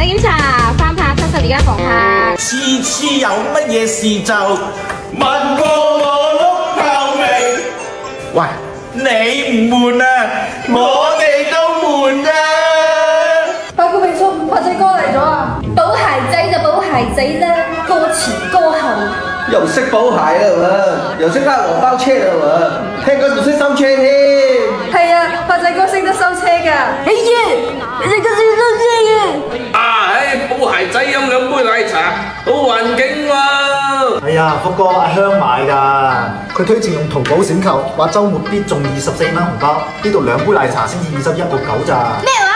檢查，翻拍72間房客。次次有乜嘢事就問過我碌透未？喂，你唔悶啊？我哋都悶啊！八姑秘書，發仔哥嚟咗啊！補鞋仔就補鞋仔啦，歌前歌後。又識補鞋啦喎，又識拉黃包車啦喎，聽講仲識收車添。係啊，發仔哥識得收車㗎。哎呀，你個識收車嘅。補鞋仔飲兩杯奶茶，好環境喎。係啊，福哥阿香買㗎，佢推薦用淘寶閃購，話週末必中24蚊紅包，呢度2杯奶茶先至21.9咋。咩話？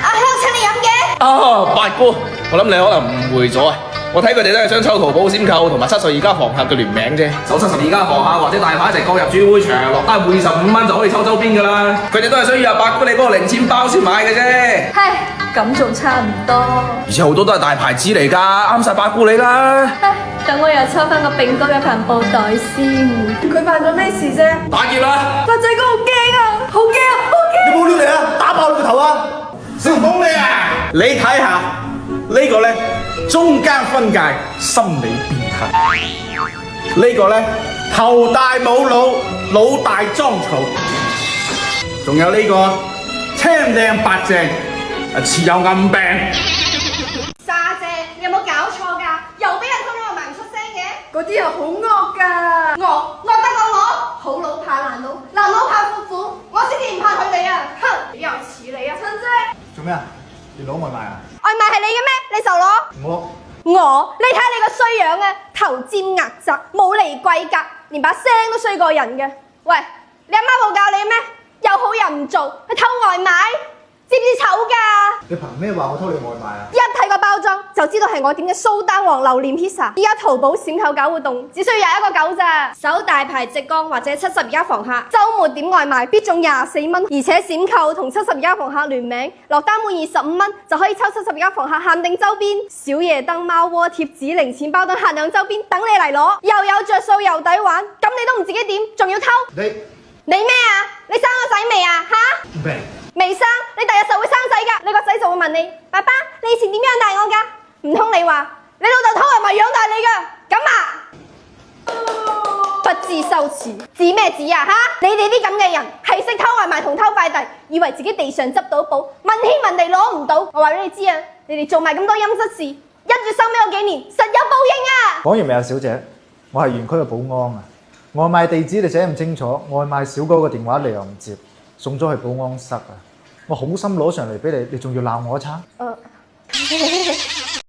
阿香請你飲嘅？啊，八姑，我諗你可能誤會咗啊！我睇佢哋都係想抽淘寶閃購同埋72家房客嘅聯名啫，搜72家房客或者大牌一齊購入主會場，落單每25蚊就可以抽周邊㗎啦。佢哋都係想要阿八姑你嗰個零錢包先買嘅啫。係，咁仲差唔多。而且好多都係大牌子嚟㗎，啱晒八姑你啦。等我又抽翻個炳哥嘅帆布袋先。佢犯咗咩事啫？打劫啦！發仔哥好驚啊！好驚啊！好驚！你冇料嚟啊！打爆你個頭啊！小鳳你啊，你睇下呢個咧，中間分界，心理變態。呢個咧，頭大冇腦，腦大裝嘈。仲有呢個青靚白淨，持有暗病。沙姐，你有冇搞錯㗎？又俾人偷咗埋唔出聲嘅？嗰啲人好惡㗎。惡得過我？好佬怕爛佬，爛佬怕夫婦，我先至唔怕佢哋啊！哼，又似你啊，親姐。做咩啊？你攞外賣啊？外賣係你嘅咩？你受攞？你睇下你個衰樣啊，頭尖額窄，冇嚟貴格，連把聲都衰過人嘅。喂，你阿媽冇教你咩？有好人唔做，去偷外賣，知唔知醜㗎？你憑咩話我偷你外賣啊？一睇個包裝就知道係我點嘅蘇丹王榴蓮披薩。依家淘寶閃購搞活動，只需要21個9咋。搜大牌直光或者72家房客，週末點外賣必中24蚊，而且閃購同72家房客聯名，落單滿25蚊就可以抽72家房客限定周邊，小夜燈、貓窩、貼紙、零錢包等限量周邊等你嚟攞，又有着數又抵玩，咁你都唔自己點，仲要偷？你咩啊？你生個仔未啊？吓？未生，你第日就會生仔㗎，你個仔就會問你，爸爸，你以前點養大我㗎？唔通你話你老豆偷人咪養大你㗎？咁啊？不知羞恥，指咩指啊？你哋啲咁嘅人係識偷外賣同偷快遞，以為自己地上執到寶，問天問地攞唔到。我話俾你知啊，你哋做埋咁多陰質事，因住收尾嗰幾年，實有報應啊！講完未啊，小姐？我係園區嘅保安啊，外賣地址你寫唔清楚，外賣小哥個電話你又唔接，送咗去保安室啊！我好心攞上嚟俾你，你仲要鬧我一餐？